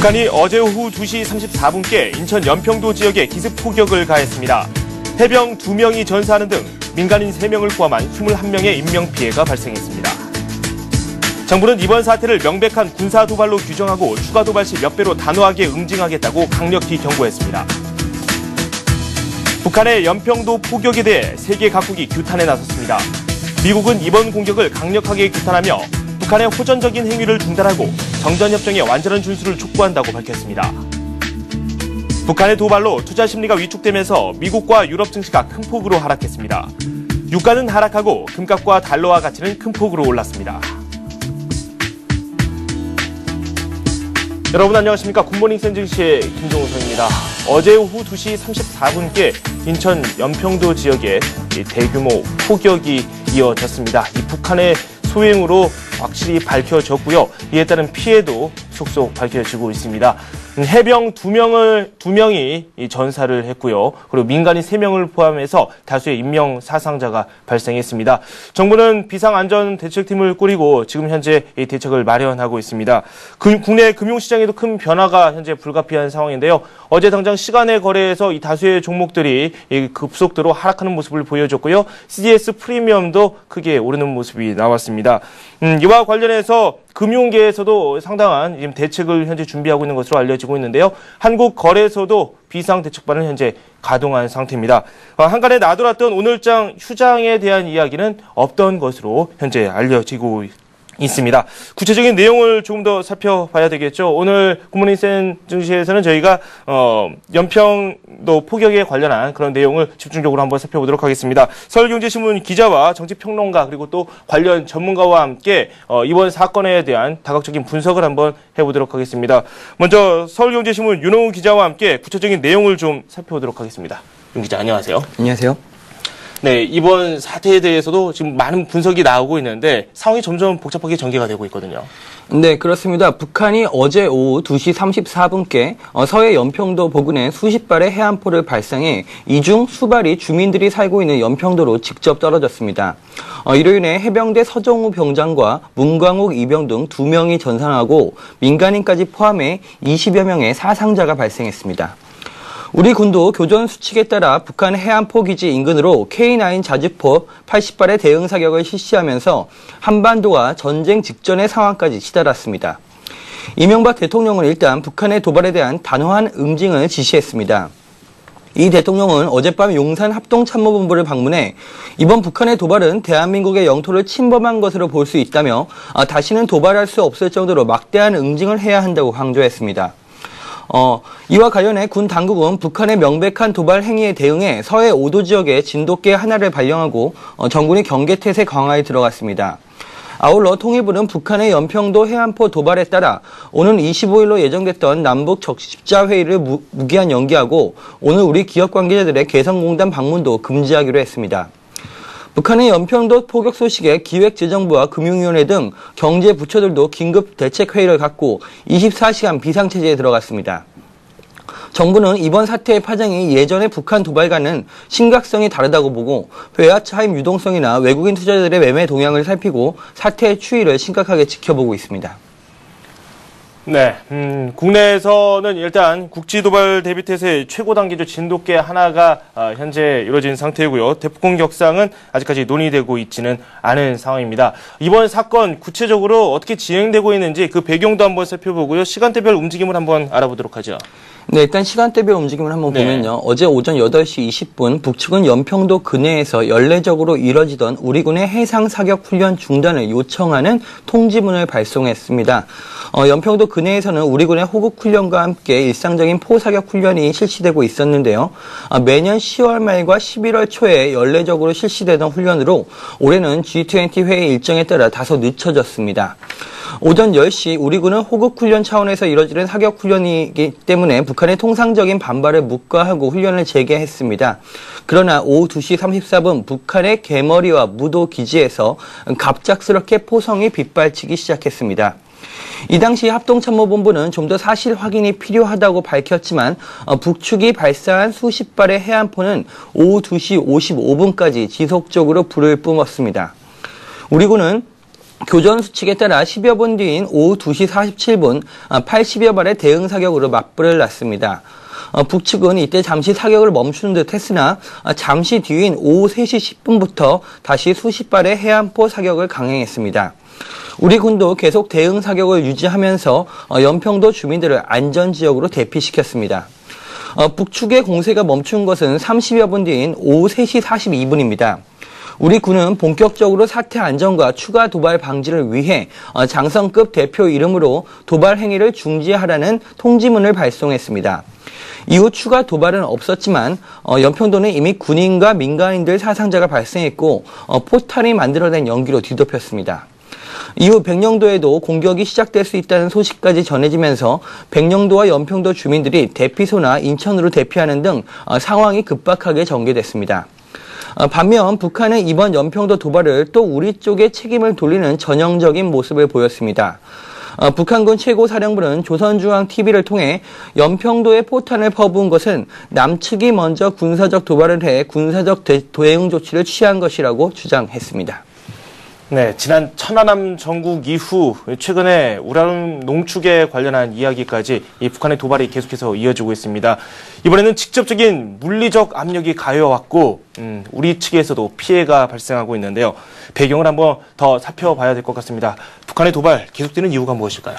북한이 어제 오후 2시 34분께 인천 연평도 지역에 기습 포격을 가했습니다. 해병 2명이 전사하는 등 민간인 3명을 포함한 21명의 인명피해가 발생했습니다. 정부는 이번 사태를 명백한 군사 도발로 규정하고 추가 도발 시 몇 배로 단호하게 응징하겠다고 강력히 경고했습니다. 북한의 연평도 포격에 대해 세계 각국이 규탄에 나섰습니다. 미국은 이번 공격을 강력하게 규탄하며 북한의 호전적인 행위를 중단하고 정전협정의 완전한 준수를 촉구한다고 밝혔습니다. 북한의 도발로 투자 심리가 위축되면서 미국과 유럽 증시가 큰 폭으로 하락했습니다. 유가는 하락하고 금값과 달러화 가치는 큰 폭으로 올랐습니다. 여러분 안녕하십니까. 굿모닝 센증시의 김종우선입니다. 어제 오후 2시 34분께 인천 연평도 지역에 대규모 포격이 이어졌습니다. 이 북한의 소행으로 확실히 밝혀졌고요. 이에 따른 피해도 속속 밝혀지고 있습니다. 해병 2명이 전사를 했고요. 그리고 민간인 3명을 포함해서 다수의 인명 사상자가 발생했습니다. 정부는 비상안전대책팀을 꾸리고 지금 현재 이 대책을 마련하고 있습니다. 국내 금융시장에도 큰 변화가 현재 불가피한 상황인데요. 어제 당장 시간의 거래에서 이 다수의 종목들이 급속도로 하락하는 모습을 보여줬고요. CDS 프리미엄도 크게 오르는 모습이 나왔습니다. 이와 관련해서 금융계에서도 상당한 대책을 현재 준비하고 있는 것으로 알려지고 있는데요. 한국거래소도 비상대책반을 현재 가동한 상태입니다. 한간에 놔둬놨던 오늘장 휴장에 대한 이야기는 없던 것으로 현재 알려지고 있습니다. 구체적인 내용을 조금 더 살펴봐야 되겠죠. 오늘 굿모닝 센증시에서는 저희가 연평도 포격에 관련한 그런 내용을 집중적으로 한번 살펴보도록 하겠습니다. 서울경제신문 기자와 정치평론가 그리고 또 관련 전문가와 함께 이번 사건에 대한 다각적인 분석을 한번 해보도록 하겠습니다. 먼저 서울경제신문 윤호우 기자와 함께 구체적인 내용을 좀 살펴보도록 하겠습니다. 윤 기자 안녕하세요. 안녕하세요. 네, 이번 사태에 대해서도 지금 많은 분석이 나오고 있는데 상황이 점점 복잡하게 전개가 되고 있거든요. 네, 그렇습니다. 북한이 어제 오후 2시 34분께 서해 연평도 부근에 수십 발의 해안포를 발사해 이 중 수발이 주민들이 살고 있는 연평도로 직접 떨어졌습니다. 이로 인해 해병대 서정우 병장과 문광욱 이병 등 2명이 전사하고 민간인까지 포함해 20여 명의 사상자가 발생했습니다. 우리 군도 교전 수칙에 따라 북한 해안포 기지 인근으로 K9 자주포 80발의 대응 사격을 실시하면서 한반도가 전쟁 직전의 상황까지 치달았습니다. 이명박 대통령은 일단 북한의 도발에 대한 단호한 응징을 지시했습니다. 이 대통령은 어젯밤 용산 합동참모본부를 방문해 이번 북한의 도발은 대한민국의 영토를 침범한 것으로 볼 수 있다며 다시는 도발할 수 없을 정도로 막대한 응징을 해야 한다고 강조했습니다. 이와 관련해 군 당국은 북한의 명백한 도발 행위에 대응해 서해 5도 지역에 진돗개 하나를 발령하고 정군이 경계태세 강화에 들어갔습니다. 아울러 통일부는 북한의 연평도 해안포 도발에 따라 오는 25일로 예정됐던 남북 적십자회의를 무기한 연기하고 오늘 우리 기업 관계자들의 개성공단 방문도 금지하기로 했습니다. 북한의 연평도 포격 소식에 기획재정부와 금융위원회 등 경제부처들도 긴급 대책회의를 갖고 24시간 비상체제에 들어갔습니다. 정부는 이번 사태의 파장이 예전의 북한 도발과는 심각성이 다르다고 보고 외화 차입 유동성이나 외국인 투자자들의 매매 동향을 살피고 사태의 추이를 심각하게 지켜보고 있습니다. 네, 국내에서는 일단 국지도발 대비태세 최고 단계조 진돗개 하나가 현재 이루어진 상태이고요. 대폭공 격상은 아직까지 논의되고 있지는 않은 상황입니다. 이번 사건 구체적으로 어떻게 진행되고 있는지 그 배경도 한번 살펴보고요. 시간대별 움직임을 한번 알아보도록 하죠. 네, 일단 시간대별 움직임을 한번 보면요. 어제 오전 8시 20분 북측은 연평도 근해에서 연례적으로 이뤄지던 우리군의 해상 사격 훈련 중단을 요청하는 통지문을 발송했습니다. 연평도 근해에서는 우리군의 호국 훈련과 함께 일상적인 포사격 훈련이 실시되고 있었는데요. 매년 10월 말과 11월 초에 연례적으로 실시되던 훈련으로 올해는 G20 회의 일정에 따라 다소 늦춰졌습니다. 오전 10시 우리군은 호국훈련 차원에서 이뤄지는 사격훈련이기 때문에 북한의 통상적인 반발을 묵과하고 훈련을 재개했습니다. 그러나 오후 2시 34분 북한의 개머리와 무도 기지에서 갑작스럽게 포성이 빗발치기 시작했습니다. 이 당시 합동참모본부는 좀 더 사실 확인이 필요하다고 밝혔지만 북측이 발사한 수십 발의 해안포는 오후 2시 55분까지 지속적으로 불을 뿜었습니다. 우리군은 교전 수칙에 따라 10여 분 뒤인 오후 2시 47분 80여 발의 대응 사격으로 맞불을 놨습니다. 북측은 이때 잠시 사격을 멈추는 듯 했으나 잠시 뒤인 오후 3시 10분부터 다시 수십 발의 해안포 사격을 강행했습니다. 우리 군도 계속 대응 사격을 유지하면서 연평도 주민들을 안전지역으로 대피시켰습니다. 북측의 공세가 멈춘 것은 30여 분 뒤인 오후 3시 42분입니다. 우리 군은 본격적으로 사태 안전과 추가 도발 방지를 위해 장성급 대표 이름으로 도발 행위를 중지하라는 통지문을 발송했습니다. 이후 추가 도발은 없었지만 연평도는 이미 군인과 민간인들 사상자가 발생했고 포탄이 만들어낸 연기로 뒤덮였습니다. 이후 백령도에도 공격이 시작될 수 있다는 소식까지 전해지면서 백령도와 연평도 주민들이 대피소나 인천으로 대피하는 등 상황이 급박하게 전개됐습니다. 반면 북한은 이번 연평도 도발을 또 우리 쪽에 책임을 돌리는 전형적인 모습을 보였습니다. 북한군 최고사령부는 조선중앙TV를 통해 연평도에 포탄을 퍼부은 것은 남측이 먼저 군사적 도발을 해 군사적 대응 조치를 취한 것이라고 주장했습니다. 네, 지난 천안함 전국 이후 최근에 우라늄 농축에 관련한 이야기까지 이 북한의 도발이 계속해서 이어지고 있습니다. 이번에는 직접적인 물리적 압력이 가해왔고 우리 측에서도 피해가 발생하고 있는데요. 배경을 한번 더 살펴봐야 될 것 같습니다. 북한의 도발 계속되는 이유가 무엇일까요?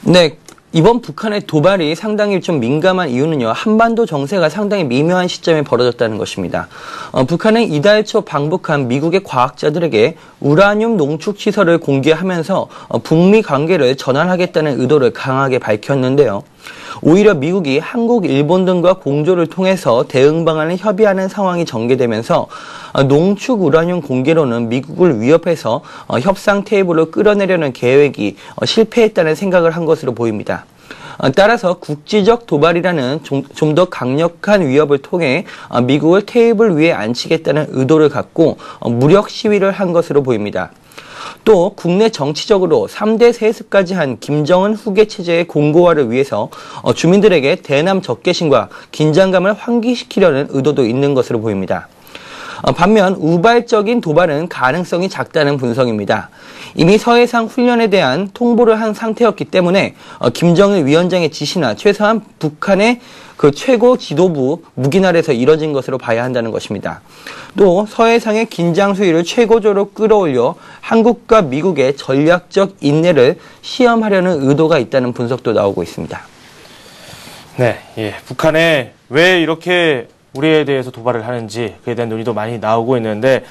네. 이번 북한의 도발이 상당히 좀 민감한 이유는요. 한반도 정세가 상당히 미묘한 시점에 벌어졌다는 것입니다. 북한은 이달 초 방북한 미국의 과학자들에게 우라늄 농축 시설을 공개하면서 북미 관계를 전환하겠다는 의도를 강하게 밝혔는데요. 오히려 미국이 한국, 일본 등과 공조를 통해서 대응 방안을 협의하는 상황이 전개되면서 농축 우라늄 공개로는 미국을 위협해서 협상 테이블로 끌어내려는 계획이 실패했다는 생각을 한 것으로 보입니다. 따라서 국지적 도발이라는 좀 더 강력한 위협을 통해 미국을 테이블 위에 앉히겠다는 의도를 갖고 무력 시위를 한 것으로 보입니다. 또 국내 정치적으로 3대 세습까지 한 김정은 후계 체제의 공고화를 위해서 주민들에게 대남 적개심과 긴장감을 환기시키려는 의도도 있는 것으로 보입니다. 반면 우발적인 도발은 가능성이 작다는 분석입니다. 이미 서해상 훈련에 대한 통보를 한 상태였기 때문에 김정일 위원장의 지시나 최소한 북한의 그 최고 지도부 묵인아래에서 이뤄진 것으로 봐야 한다는 것입니다. 또 서해상의 긴장 수위를 최고조로 끌어올려 한국과 미국의 전략적 인내를 시험하려는 의도가 있다는 분석도 나오고 있습니다. 네, 북한에 왜 이렇게 우리에 대해서 도발을 하는지 그에 대한 논의도 많이 나오고 있는데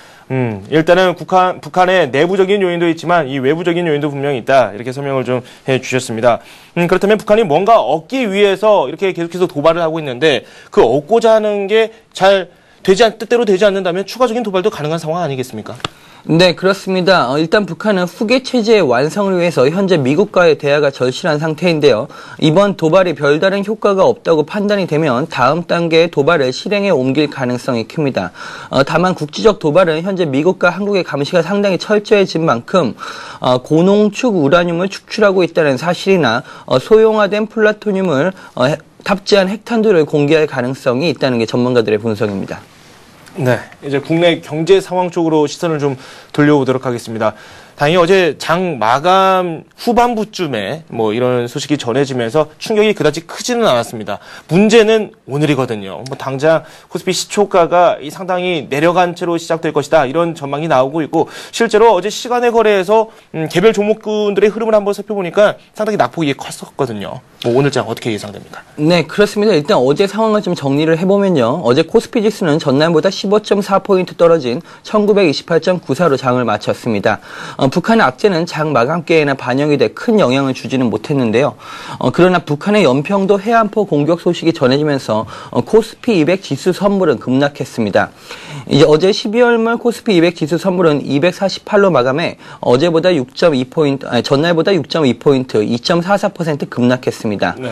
일단은 북한의 내부적인 요인도 있지만 이 외부적인 요인도 분명히 있다. 이렇게 설명을 좀 해주셨습니다. 그렇다면 북한이 뭔가 얻기 위해서 이렇게 계속해서 도발을 하고 있는데 그 얻고자 하는 게 잘 뜻대로 되지 않는다면 추가적인 도발도 가능한 상황 아니겠습니까? 네, 그렇습니다. 일단 북한은 후계 체제의 완성을 위해서 현재 미국과의 대화가 절실한 상태인데요. 이번 도발이 별다른 효과가 없다고 판단이 되면 다음 단계의 도발을 실행에 옮길 가능성이 큽니다. 다만 국지적 도발은 현재 미국과 한국의 감시가 상당히 철저해진 만큼 고농축 우라늄을 축출하고 있다는 사실이나 소형화된 플루토늄을 탑재한 핵탄두를 공개할 가능성이 있다는 게 전문가들의 분석입니다. 네, 이제 국내 경제 상황 쪽으로 시선을 좀 돌려보도록 하겠습니다. 다행히 어제 장 마감 후반부쯤에 이런 소식이 전해지면서 충격이 그다지 크지는 않았습니다. 문제는 오늘이거든요. 당장 코스피 시초가가 상당히 내려간 채로 시작될 것이다. 이런 전망이 나오고 있고 실제로 어제 시간의 거래에서 개별 종목군들의 흐름을 한번 살펴보니까 상당히 낙폭이 컸었거든요. 오늘 장 어떻게 예상됩니까? 네, 그렇습니다. 일단 어제 상황을 좀 정리를 해보면요. 어제 코스피 지수는 전날보다 15.4포인트 떨어진 1928.94로 장을 마쳤습니다. 북한의 악재는 장 마감계에나 반영이 돼 큰 영향을 주지는 못했는데요. 그러나 북한의 연평도 해안포 공격 소식이 전해지면서 코스피 200 지수 선물은 급락했습니다. 이제 어제 12월 말 코스피 200 지수 선물은 248로 마감해 어제보다 6.2포인트, 전날보다 6.2포인트, 2.44% 급락했습니다. 네.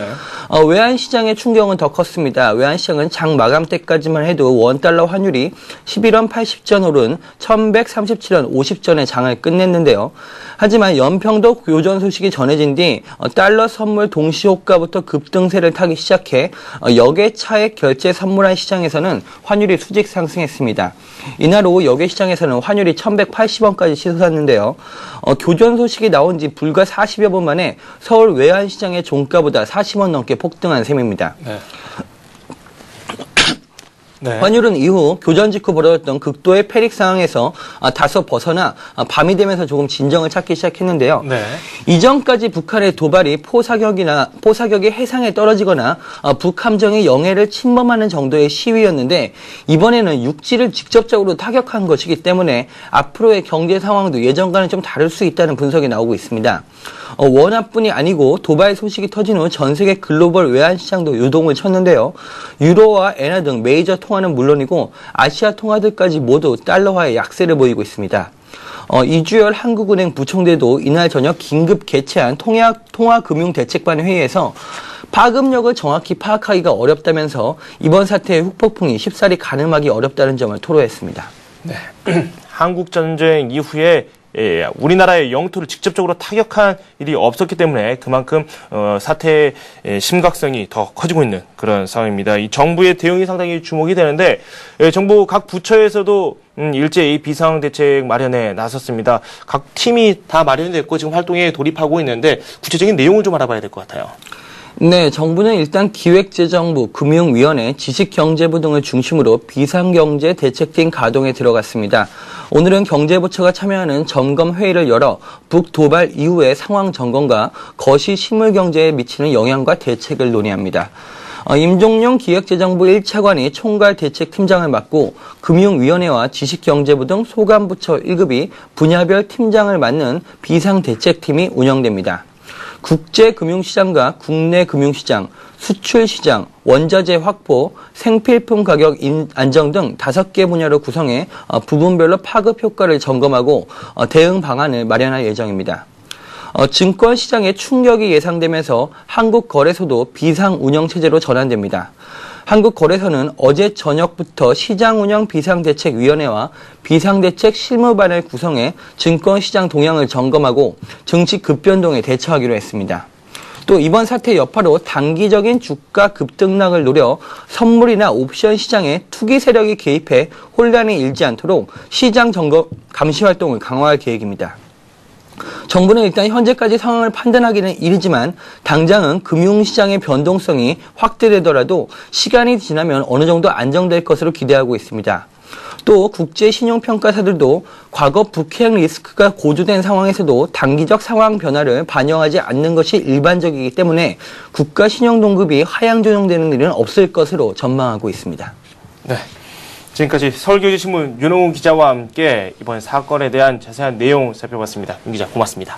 외환시장의 충격은 더 컸습니다. 외환시장은 장 마감 때까지만 해도 원달러 환율이 11원 80전 오른 1137원 50전의 장을 끝냈는데 했는데요. 하지만 연평도 교전 소식이 전해진 뒤 달러 선물 동시 호가부터 급등세를 타기 시작해 역외 차액 결제 선물한 시장에서는 환율이 수직 상승했습니다. 이날 오후 역외 시장에서는 환율이 1,180원까지 치솟았는데요. 교전 소식이 나온 지 불과 40여 분 만에 서울 외환시장의 종가보다 40원 넘게 폭등한 셈입니다. 네. 네. 환율은 이후 교전 직후 벌어졌던 극도의 패닉 상황에서 다소 벗어나 밤이 되면서 조금 진정을 찾기 시작했는데요. 네. 이전까지 북한의 도발이 포사격이 해상에 떨어지거나 북함정의 영해를 침범하는 정도의 시위였는데 이번에는 육지를 직접적으로 타격한 것이기 때문에 앞으로의 경제 상황도 예전과는 좀 다를 수 있다는 분석이 나오고 있습니다. 원화뿐이 아니고 도발 소식이 터진 후 전 세계 글로벌 외환시장도 유동을 쳤는데요. 유로와 엔화 등 메이저 통화는 물론이고 아시아 통화들까지 모두 달러화의 약세를 보이고 있습니다. 이주열 한국은행 부총재도 이날 저녁 긴급 개최한 통화금융대책반 회의에서 파급력을 정확히 파악하기가 어렵다면서 이번 사태의 후폭풍이 쉽사리 가늠하기 어렵다는 점을 토로했습니다. 네. 한국전쟁 이후에 우리나라의 영토를 직접적으로 타격한 일이 없었기 때문에 그만큼 사태의 심각성이 더 커지고 있는 그런 상황입니다. 이 정부의 대응이 상당히 주목이 되는데 정부 각 부처에서도 일제히 비상대책 마련에 나섰습니다. 각 팀이 다 마련됐고 지금 활동에 돌입하고 있는데 구체적인 내용을 좀 알아봐야 될 것 같아요. 네, 정부는 일단 기획재정부, 금융위원회, 지식경제부 등을 중심으로 비상경제 대책팀 가동에 들어갔습니다. 오늘은 경제부처가 참여하는 점검회의를 열어 북도발 이후의 상황 점검과 거시 실물경제에 미치는 영향과 대책을 논의합니다. 임종용 기획재정부 1차관이 총괄대책팀장을 맡고 금융위원회와 지식경제부 등 소관부처 1급이 분야별 팀장을 맡는 비상대책팀이 운영됩니다. 국제금융시장과 국내 금융시장, 수출시장, 원자재 확보, 생필품 가격 안정 등 5개 분야로 구성해 부분별로 파급 효과를 점검하고 대응 방안을 마련할 예정입니다. 증권시장에 충격이 예상되면서 한국거래소도 비상운영체제로 전환됩니다. 한국거래소는 어제 저녁부터 시장운영 비상대책위원회와 비상대책 실무반을 구성해 증권시장 동향을 점검하고 증시 급변동에 대처하기로 했습니다. 또 이번 사태 여파로 단기적인 주가 급등락을 노려 선물이나 옵션 시장에 투기 세력이 개입해 혼란이 일지 않도록 시장 점검 감시 활동을 강화할 계획입니다. 정부는 일단 현재까지 상황을 판단하기는 이르지만 당장은 금융시장의 변동성이 확대되더라도 시간이 지나면 어느 정도 안정될 것으로 기대하고 있습니다. 또 국제신용평가사들도 과거 북핵 리스크가 고조된 상황에서도 단기적 상황 변화를 반영하지 않는 것이 일반적이기 때문에 국가 신용동급이 하향 조정되는 일은 없을 것으로 전망하고 있습니다. 네. 지금까지 서울경제신문 윤홍우 기자와 함께 이번 사건에 대한 자세한 내용 살펴봤습니다. 윤 기자 고맙습니다.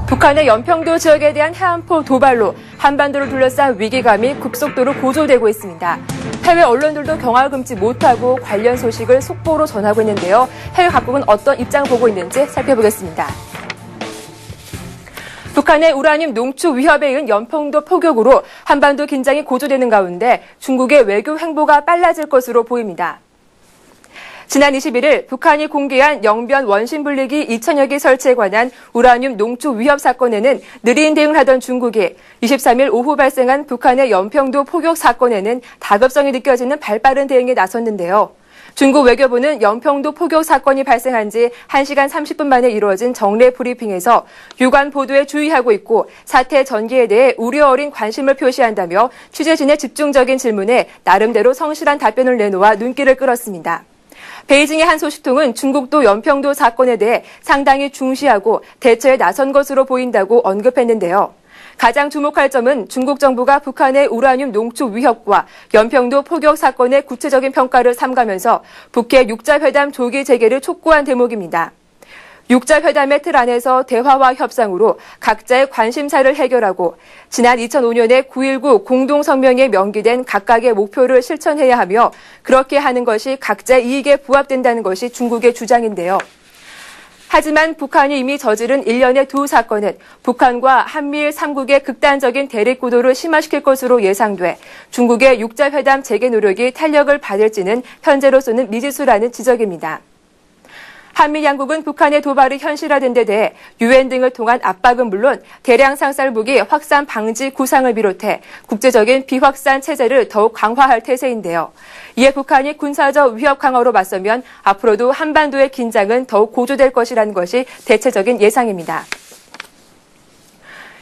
북한의 연평도 지역에 대한 해안포 도발로 한반도를 둘러싼 위기감이 급속도로 고조되고 있습니다. 해외 언론들도 경악을 금치 못하고 관련 소식을 속보로 전하고 있는데요. 해외 각국은 어떤 입장 보고 있는지 살펴보겠습니다. 북한의 우라늄 농축 위협에 의한 연평도 포격으로 한반도 긴장이 고조되는 가운데 중국의 외교 행보가 빨라질 것으로 보입니다. 지난 21일 북한이 공개한 영변 원심 분리기 2000여 개 설치에 관한 우라늄 농축 위협 사건에는 느린 대응을 하던 중국이 23일 오후 발생한 북한의 연평도 포격 사건에는 다급성이 느껴지는 발빠른 대응에 나섰는데요. 중국 외교부는 연평도 포격 사건이 발생한 지 1시간 30분 만에 이루어진 정례 브리핑에서 유관 보도에 주의하고 있고 사태 전개에 대해 우려 어린 관심을 표시한다며 취재진의 집중적인 질문에 나름대로 성실한 답변을 내놓아 눈길을 끌었습니다. 베이징의 한 소식통은 중국도 연평도 사건에 대해 상당히 중시하고 대처에 나선 것으로 보인다고 언급했는데요. 가장 주목할 점은 중국 정부가 북한의 우라늄 농축 위협과 연평도 포격 사건의 구체적인 평가를 삼가면서 북핵 육자회담 조기 재개를 촉구한 대목입니다. 육자회담의 틀 안에서 대화와 협상으로 각자의 관심사를 해결하고 지난 2005년에 9.19 공동성명에 명기된 각각의 목표를 실천해야 하며 그렇게 하는 것이 각자의 이익에 부합된다는 것이 중국의 주장인데요. 하지만 북한이 이미 저지른 일련의 두 사건은 북한과 한미일 3국의 극단적인 대립 구도를 심화시킬 것으로 예상돼 중국의 육자회담 재개 노력이 탄력을 받을지는 현재로서는 미지수라는 지적입니다. 한미 양국은 북한의 도발이 현실화된 데 대해 유엔 등을 통한 압박은 물론 대량 상살 무기 확산 방지 구상을 비롯해 국제적인 비확산 체제를 더욱 강화할 태세인데요. 이에 북한이 군사적 위협 강화로 맞서면 앞으로도 한반도의 긴장은 더욱 고조될 것이라는 것이 대체적인 예상입니다.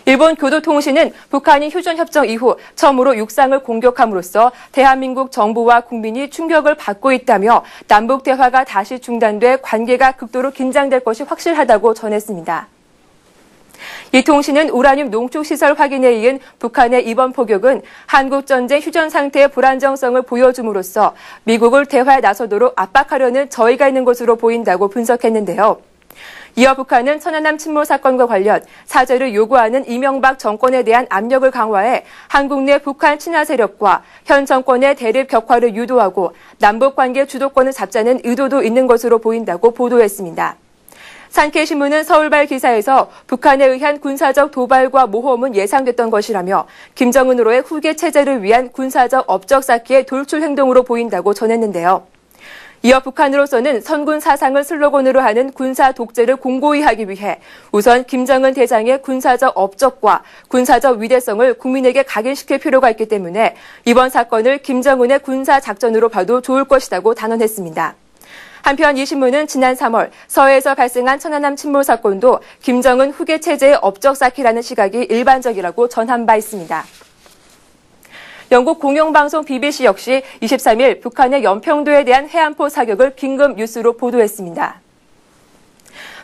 일본 교도통신은 북한이 휴전협정 이후 처음으로 육상을 공격함으로써 대한민국 정부와 국민이 충격을 받고 있다며 남북 대화가 다시 중단돼 관계가 극도로 긴장될 것이 확실하다고 전했습니다. 이 통신은 우라늄 농축시설 확인에 이은 북한의 이번 포격은 한국전쟁 휴전 상태의 불안정성을 보여줌으로써 미국을 대화에 나서도록 압박하려는 저의가 있는 것으로 보인다고 분석했는데요. 이어 북한은 천안함 침몰 사건과 관련 사죄를 요구하는 이명박 정권에 대한 압력을 강화해 한국 내 북한 친화 세력과 현 정권의 대립 격화를 유도하고 남북관계 주도권을 잡자는 의도도 있는 것으로 보인다고 보도했습니다. 산케이신문은 서울발 기사에서 북한에 의한 군사적 도발과 모험은 예상됐던 것이라며 김정은으로의 후계 체제를 위한 군사적 업적 쌓기의 돌출 행동으로 보인다고 전했는데요. 이어 북한으로서는 선군 사상을 슬로건으로 하는 군사 독재를 공고히 하기 위해 우선 김정은 대장의 군사적 업적과 군사적 위대성을 국민에게 각인시킬 필요가 있기 때문에 이번 사건을 김정은의 군사 작전으로 봐도 좋을 것이라고 단언했습니다. 한편 이 신문은 지난 3월 서해에서 발생한 천안함 침몰 사건도 김정은 후계 체제의 업적 쌓기라는 시각이 일반적이라고 전한 바 있습니다. 영국 공영방송 BBC 역시 23일 북한의 연평도에 대한 해안포 사격을 긴급 뉴스로 보도했습니다.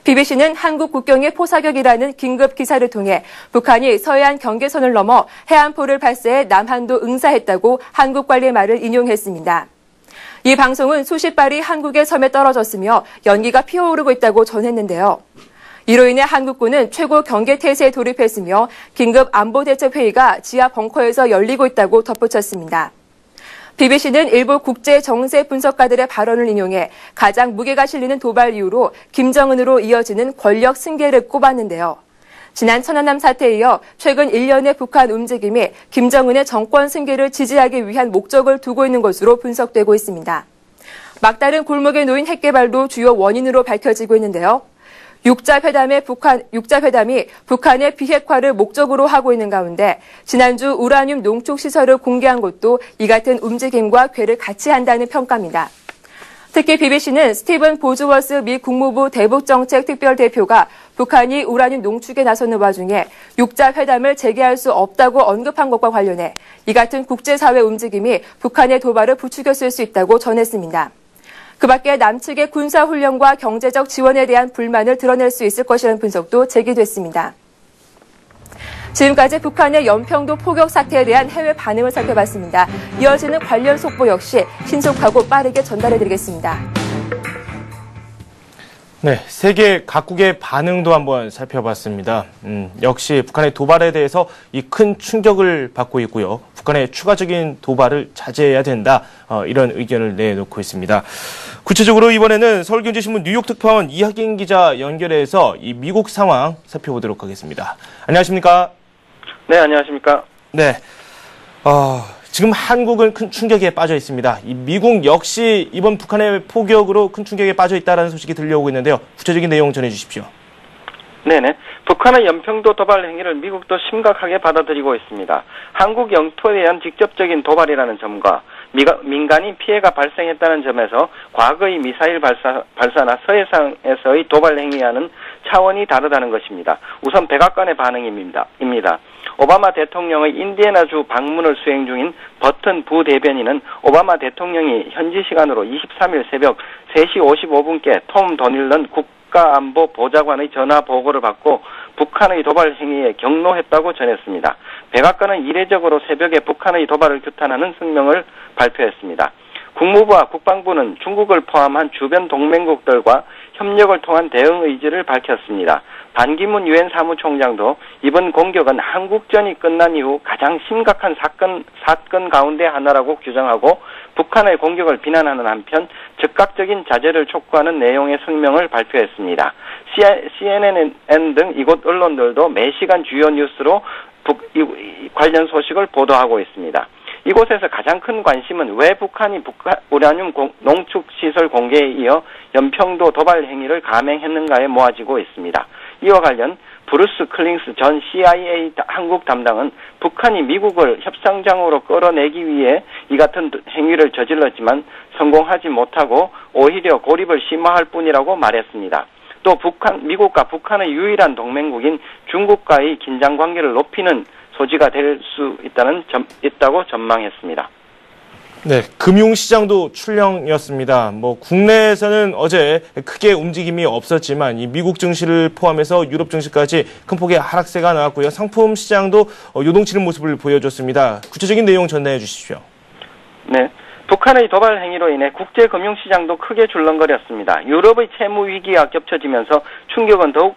BBC는 한국 국경의 포사격이라는 긴급 기사를 통해 북한이 서해안 경계선을 넘어 해안포를 발사해 남한도 응사했다고 한국 관리의 말을 인용했습니다. 이 방송은 수십 발이 한국의 섬에 떨어졌으며 연기가 피어오르고 있다고 전했는데요. 이로 인해 한국군은 최고 경계 태세에 돌입했으며 긴급 안보대책회의가 지하 벙커에서 열리고 있다고 덧붙였습니다. BBC는 일부 국제 정세 분석가들의 발언을 인용해 가장 무게가 실리는 도발 이후로 김정은으로 이어지는 권력 승계를 꼽았는데요. 지난 천안함 사태에 이어 최근 1년의 북한 움직임이 김정은의 정권 승계를 지지하기 위한 목적을 두고 있는 것으로 분석되고 있습니다. 막다른 골목에 놓인 핵 개발도 주요 원인으로 밝혀지고 있는데요. 육자회담이 북한의 비핵화를 목적으로 하고 있는 가운데 지난주 우라늄 농축시설을 공개한 것도 이 같은 움직임과 궤를 같이 한다는 평가입니다. 특히 BBC는 스티븐 보즈워스 미 국무부 대북정책 특별대표가 북한이 우라늄 농축에 나서는 와중에 육자회담을 재개할 수 없다고 언급한 것과 관련해 이 같은 국제사회 움직임이 북한의 도발을 부추겼을 수 있다고 전했습니다. 그 밖에 남측의 군사훈련과 경제적 지원에 대한 불만을 드러낼 수 있을 것이라는 분석도 제기됐습니다. 지금까지 북한의 연평도 포격 사태에 대한 해외 반응을 살펴봤습니다. 이어지는 관련 속보 역시 신속하고 빠르게 전달해드리겠습니다. 네, 세계 각국의 반응도 한번 살펴봤습니다. 역시 북한의 도발에 대해서 이 큰 충격을 받고 있고요. 북한의 추가적인 도발을 자제해야 된다. 이런 의견을 내놓고 있습니다. 구체적으로 이번에는 서울경제신문 뉴욕 특파원 이학인 기자 연결해서 이 미국 상황 살펴보도록 하겠습니다. 안녕하십니까? 네, 안녕하십니까? 네. 지금 한국은 큰 충격에 빠져 있습니다. 이 미국 역시 이번 북한의 포격으로 큰 충격에 빠져 있다는 소식이 들려오고 있는데요. 구체적인 내용 전해주십시오. 네네. 북한의 연평도 도발 행위를 미국도 심각하게 받아들이고 있습니다. 한국 영토에 대한 직접적인 도발이라는 점과 민간인 피해가 발생했다는 점에서 과거의 미사일 발사나 서해상에서의 도발 행위와는 차원이 다르다는 것입니다. 우선 백악관의 반응입니다. 오바마 대통령의 인디애나주 방문을 수행 중인 버튼 부대변인은 오바마 대통령이 현지 시간으로 23일 새벽 3시 55분께 톰 도닐런 국가안보 보좌관의 전화 보고를 받고 북한의 도발 행위에 경로했다고 전했습니다. 백악관은 이례적으로 새벽에 북한의 도발을 규탄하는声明을 발표했습니다. 국무부와 국방부는 중국을 포함한 주변 동맹국들과 협력을 통한 대응 의지를 밝혔습니다. 반기문 유엔 사무총장도 이번 공격은 한국전이 끝난 이후 가장 심각한 사건 가운데 하나라고 규정하고 북한의 공격을 비난하는 한편 즉각적인 자제를 촉구하는 내용의 성명을 발표했습니다. CNN 등 이곳 언론들도 매시간 주요 뉴스로 관련 소식을 보도하고 있습니다. 이곳에서 가장 큰 관심은 왜 북한이 우라늄 농축 시설 공개에 이어 연평도 도발 행위를 감행했는가에 모아지고 있습니다. 이와 관련 브루스 클링스 전 CIA 한국 담당은 북한이 미국을 협상장으로 끌어내기 위해 이 같은 행위를 저질렀지만 성공하지 못하고 오히려 고립을 심화할 뿐이라고 말했습니다. 또 미국과 북한의 유일한 동맹국인 중국과의 긴장 관계를 높이는 소지가 될 수 있다고 전망했습니다. 네, 금융시장도 출렁였습니다. 국내에서는 어제 크게 움직임이 없었지만 이 미국 증시를 포함해서 유럽 증시까지 큰 폭의 하락세가 나왔고요. 상품 시장도 요동치는 모습을 보여줬습니다. 구체적인 내용 전달해 주십시오. 네. 북한의 도발 행위로 인해 국제 금융시장도 크게 줄렁거렸습니다. 유럽의 채무 위기와 겹쳐지면서 충격은 더욱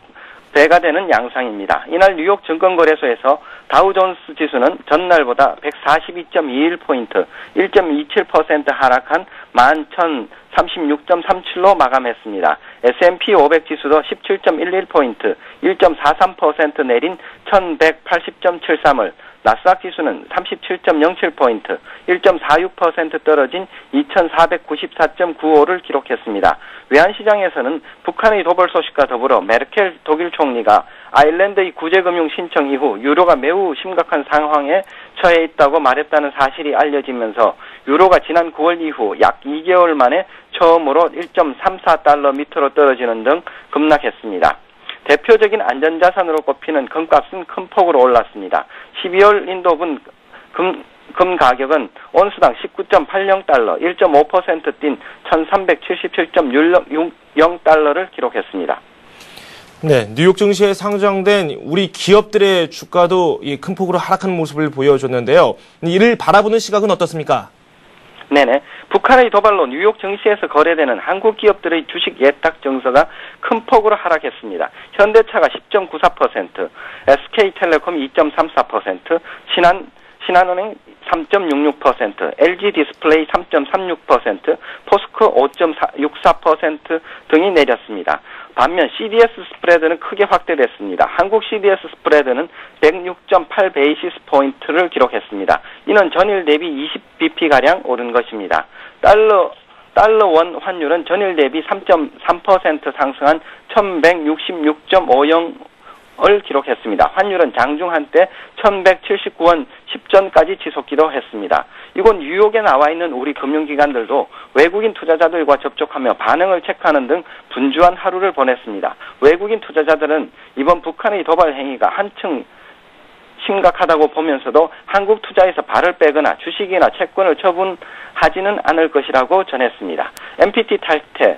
배가 되는 양상입니다. 이날 뉴욕 증권거래소에서 다우존스 지수는 전날보다 142.21포인트, 1.27% 하락한 11,036.37로 마감했습니다. S&P 500 지수도 17.11포인트, 1.43% 내린 1,180.73을, 나스닥 지수는 37.07포인트, 1.46% 떨어진 2,494.95를 기록했습니다. 외환시장에서는 북한의 도발 소식과 더불어 메르켈 독일 총리가 아일랜드의 구제금융 신청 이후 유로가 매우 심각한 상황에 처해 있다고 말했다는 사실이 알려지면서 유로가 지난 9월 이후 약 2개월 만에 처음으로 1.34달러 밑으로 떨어지는 등 급락했습니다. 대표적인 안전자산으로 꼽히는 금값은 큰 폭으로 올랐습니다. 12월 인도분 금 가격은 온스당 19.80달러, 1.5% 뛴 1377.60달러를 기록했습니다. 네, 뉴욕 증시에 상장된 우리 기업들의 주가도 큰 폭으로 하락하는 모습을 보여줬는데요. 이를 바라보는 시각은 어떻습니까? 네네. 북한의 도발로 뉴욕 증시에서 거래되는 한국 기업들의 주식 예탁 증서가 큰 폭으로 하락했습니다. 현대차가 10.94%, SK텔레콤 2.34%, 신한은행 3.66%, LG 디스플레이 3.36%, 포스코 5.64% 등이 내렸습니다. 반면 CDS 스프레드는 크게 확대됐습니다. 한국 CDS 스프레드는 106.8 베이시스 포인트를 기록했습니다. 이는 전일 대비 20bp가량 오른 것입니다. 달러 원 환율은 전일 대비 3.3% 상승한 1166.50을 기록했습니다. 환율은 장중 한때 1179원 10전까지 지속기도 했습니다. 이곳 뉴욕에 나와 있는 우리 금융기관들도 외국인 투자자들과 접촉하며 반응을 체크하는 등 분주한 하루를 보냈습니다. 외국인 투자자들은 이번 북한의 도발 행위가 한층 심각하다고 보면서도 한국 투자에서 발을 빼거나 주식이나 채권을 처분하지는 않을 것이라고 전했습니다. MPT 탈퇴,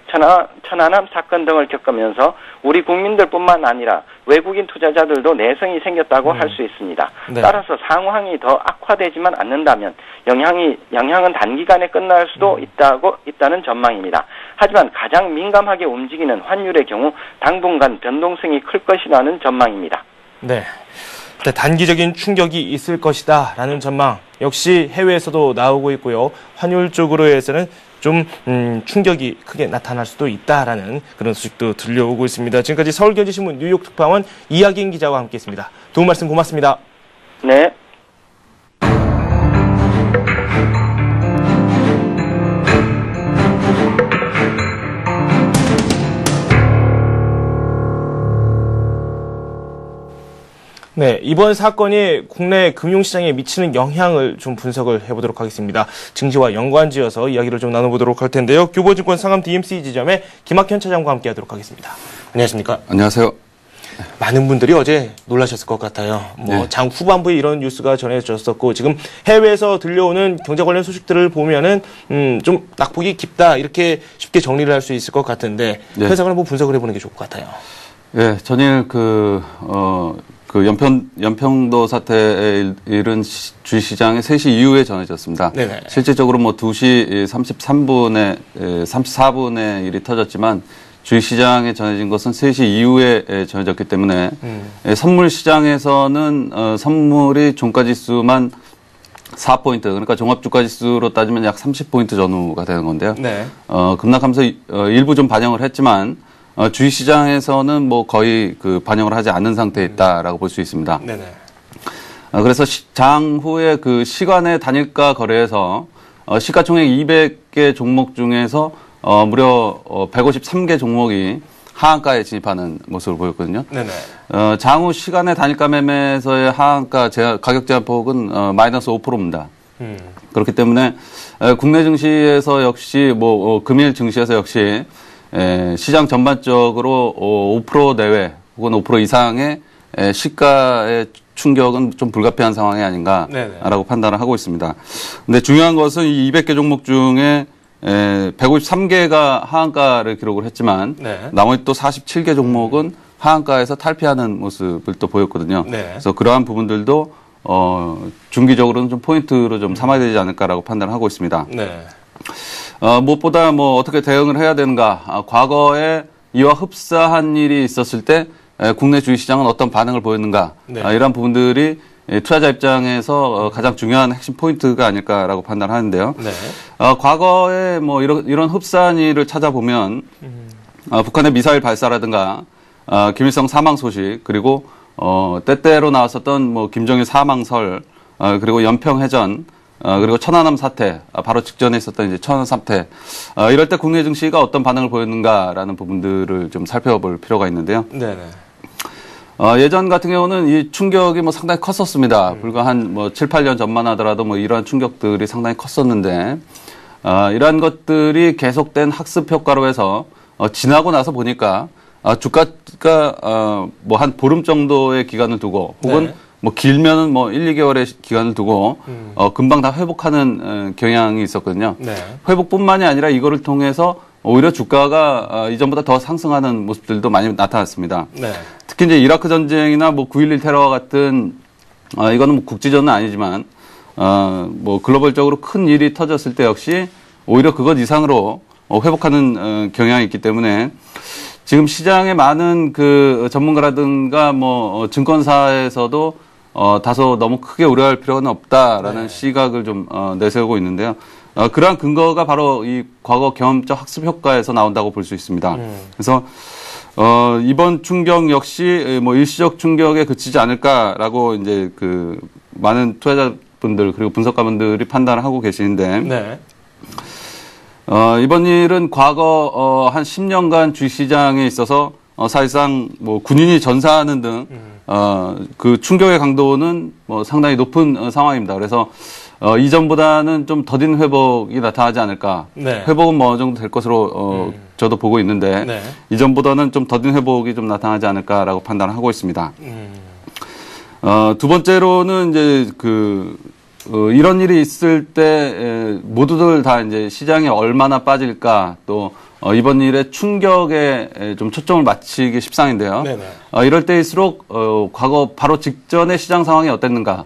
천안함 사건 등을 겪으면서 우리 국민들뿐만 아니라 외국인 투자자들도 내성이 생겼다고 할 수 있습니다. 네. 따라서 상황이 더 악화되지만 않는다면 영향은 단기간에 끝날 수도 있다는 전망입니다. 하지만 가장 민감하게 움직이는 환율의 경우 당분간 변동성이 클 것이라는 전망입니다. 네. 단기적인 충격이 있을 것이다 라는 전망 역시 해외에서도 나오고 있고요. 환율 쪽으로 해서는 좀 충격이 크게 나타날 수도 있다라는 그런 소식도 들려오고 있습니다. 지금까지 서울경제신문 뉴욕 특파원 이하긴 기자와 함께했습니다. 도움 말씀 고맙습니다. 네. 네, 이번 사건이 국내 금융시장에 미치는 영향을 좀 분석을 해보도록 하겠습니다. 증시와 연관지어서 이야기를 좀 나눠보도록 할 텐데요. 교보증권 상암 DMC 지점의 김학현 차장과 함께하도록 하겠습니다. 안녕하십니까? 안녕하세요. 많은 분들이 어제 놀라셨을 것 같아요. 네. 장 후반부에 이런 뉴스가 전해졌었고 지금 해외에서 들려오는 경제 관련 소식들을 보면은 좀 낙폭이 깊다 이렇게 쉽게 정리를 할 수 있을 것 같은데 네. 회사를 한번 분석을 해보는 게 좋을 것 같아요. 네, 전일 연평도 사태의 일은 주식시장에 3시 이후에 전해졌습니다. 네네. 실질적으로 2시 34분에 일이 터졌지만 주식시장에 전해진 것은 3시 이후에 전해졌기 때문에 선물 시장에서는 선물이 종가지수만 4포인트, 그러니까 종합주가지수로 따지면 약 30포인트 전후가 되는 건데요. 네. 급락하면서 일부 좀 반영을 했지만 주식시장에서는 뭐 거의 그 반영을 하지 않는 상태에 있다라고 볼 수 있습니다. 네네. 그래서 장후에 그 시간의 단일가 거래에서 시가총액 200개 종목 중에서 무려 153개 종목이 하한가에 진입하는 모습을 보였거든요. 네네. 장후 시간의 단일가 매매에서의 하한가 가격 제한폭은 마이너스 5%입니다. 그렇기 때문에 국내 증시에서 역시 뭐 금일 증시에서 역시 시장 전반적으로 5% 내외 혹은 5% 이상의 시가의 충격은 좀 불가피한 상황이 아닌가라고 판단을 하고 있습니다. 근데 중요한 것은 이 200개 종목 중에 153개가 하한가를 기록을 했지만 네. 나머지 또 47개 종목은 하한가에서 탈피하는 모습을 또 보였거든요. 네. 그래서 그러한 부분들도 중기적으로는 좀 포인트로 좀 삼아야 되지 않을까라고 판단을 하고 있습니다. 네. 무엇보다 뭐 어떻게 대응을 해야 되는가. 과거에 이와 흡사한 일이 있었을 때 국내 주식시장은 어떤 반응을 보였는가. 네. 이러한 부분들이 투자자 입장에서 가장 중요한 핵심 포인트가 아닐까라고 판단하는데요. 네. 과거에 뭐 이런 흡사한 일을 찾아보면 북한의 미사일 발사라든가 김일성 사망 소식 그리고 때때로 나왔었던 뭐 김정일 사망설 그리고 연평해전 그리고 천안함 사태 바로 직전에 있었던 이제 천안 사태 이럴 때 국내 증시가 어떤 반응을 보였는가라는 부분들을 좀 살펴볼 필요가 있는데요. 네네. 예전 같은 경우는 이 충격이 뭐 상당히 컸었습니다. 불과 한 뭐 7, 8년 전만 하더라도 뭐 이러한 충격들이 상당히 컸었는데, 이러한 것들이 계속된 학습 효과로 해서, 지나고 나서 보니까, 주가가, 뭐 한 보름 정도의 기간을 두고, 혹은 네. 뭐 길면은 뭐 1, 2개월의 기간을 두고, 금방 다 회복하는 경향이 있었거든요. 네. 회복뿐만이 아니라 이거를 통해서 오히려 주가가 이전보다 더 상승하는 모습들도 많이 나타났습니다. 네. 특히 이제 이라크 전쟁이나 뭐 9.11 테러와 같은 이거는 뭐 국지전은 아니지만 뭐 글로벌적으로 큰 일이 터졌을 때 역시 오히려 그것 이상으로 회복하는 경향이 있기 때문에 지금 시장에 많은 그 전문가라든가 뭐 증권사에서도 다소 너무 크게 우려할 필요는 없다라는 시각을 좀 내세우고 있는데요. 그러한 근거가 바로 이 과거 경험적 학습 효과에서 나온다고 볼 수 있습니다. 그래서 이번 충격 역시 뭐 일시적 충격에 그치지 않을까라고 이제 그 많은 투자자분들 그리고 분석가분들이 판단을 하고 계시는데 네. 이번 일은 과거 한 10년간 주식시장에 있어서 사실상 뭐 군인이 전사하는 등 그 충격의 강도는 뭐 상당히 높은 상황입니다. 그래서 이전보다는 좀 더딘 회복이 나타나지 않을까. 네. 회복은 뭐 어느 정도 될 것으로 저도 보고 있는데 네. 이전보다는 좀 더딘 회복이 좀 나타나지 않을까라고 판단을 하고 있습니다. 두 번째로는 이제 이런 일이 있을 때 모두들 다 이제 시장에 얼마나 빠질까 또 이번 일의 충격에 좀 초점을 맞추기 십상인데요. 네네. 이럴 때일수록 과거 바로 직전의 시장 상황이 어땠는가,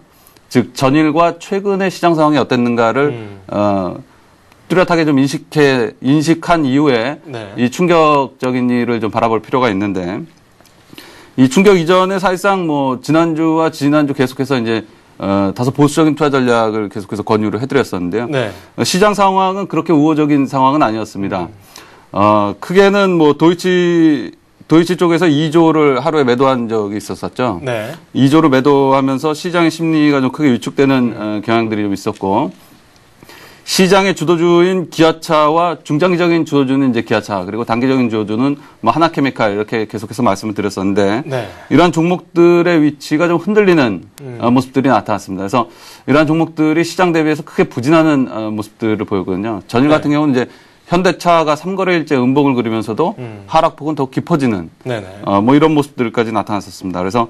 즉 전일과 최근의 시장 상황이 어땠는가를 뚜렷하게 좀 인식한 이후에 네. 이 충격적인 일을 좀 바라볼 필요가 있는데 이 충격 이전에 사실상 뭐 지난주와 지난주 계속해서 이제 다소 보수적인 투자 전략을 계속해서 권유를 해드렸었는데요. 네. 시장 상황은 그렇게 우호적인 상황은 아니었습니다. 크게는 뭐 도이치 쪽에서 2조를 하루에 매도한 적이 있었었죠. 네. 2조를 매도하면서 시장의 심리가 좀 크게 위축되는 경향들이 좀 있었고, 시장의 주도주인 기아차와 중장기적인 주도주는 이제 기아차, 그리고 단기적인 주도주는 뭐 하나케미칼 이렇게 계속해서 말씀을 드렸었는데, 네. 이러한 종목들의 위치가 좀 흔들리는 모습들이 나타났습니다. 그래서 이러한 종목들이 시장 대비해서 크게 부진하는 모습들을 보였거든요. 전일 같은 경우는 이제 현대차가 3거래일째 음봉을 그리면서도 하락폭은 더 깊어지는 네네. 뭐 이런 모습들까지 나타났었습니다. 그래서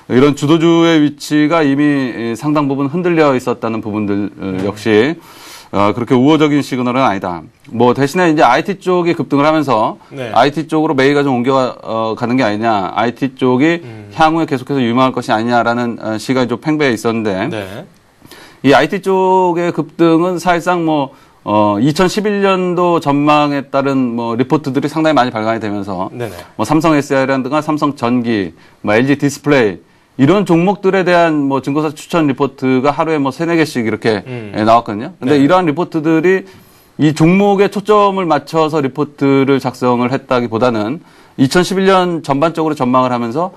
이런 주도주의 위치가 이미 상당 부분 흔들려 있었다는 부분들 역시 그렇게 우호적인 시그널은 아니다. 뭐 대신에 이제 IT 쪽이 급등을 하면서 네. IT 쪽으로 매기가 좀 옮겨가는 게 아니냐, IT 쪽이 향후에 계속해서 유망할 것이 아니냐라는 시각이 좀 팽배해 있었는데 네. 이 IT 쪽의 급등은 사실상 뭐 2011년도 전망에 따른 뭐 리포트들이 상당히 많이 발간이 되면서 네네. 뭐 삼성 SDI라든가 삼성 전기, 뭐 LG 디스플레이 이런 종목들에 대한 뭐 증거사 추천 리포트가 하루에 뭐 3-4개씩 이렇게 나왔거든요. 근데 네. 이러한 리포트들이 이 종목에 초점을 맞춰서 리포트를 작성을 했다기보다는 2011년 전반적으로 전망을 하면서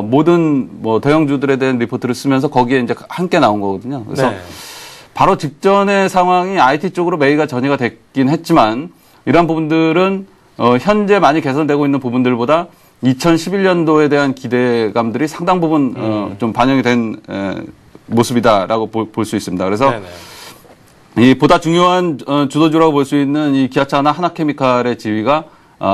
모든 뭐 대형주들에 대한 리포트를 쓰면서 거기에 이제 함께 나온 거거든요. 그래서 네. 바로 직전의 상황이 IT 쪽으로 매기가 전이가 됐긴 했지만 이러한 부분들은 현재 많이 개선되고 있는 부분들보다 2011년도에 대한 기대감들이 상당 부분 좀 반영이 된 모습이다라고 볼 수 있습니다. 그래서 네네. 이 보다 중요한 주도주라고 볼 수 있는 이 기아차나 하나케미칼의 지위가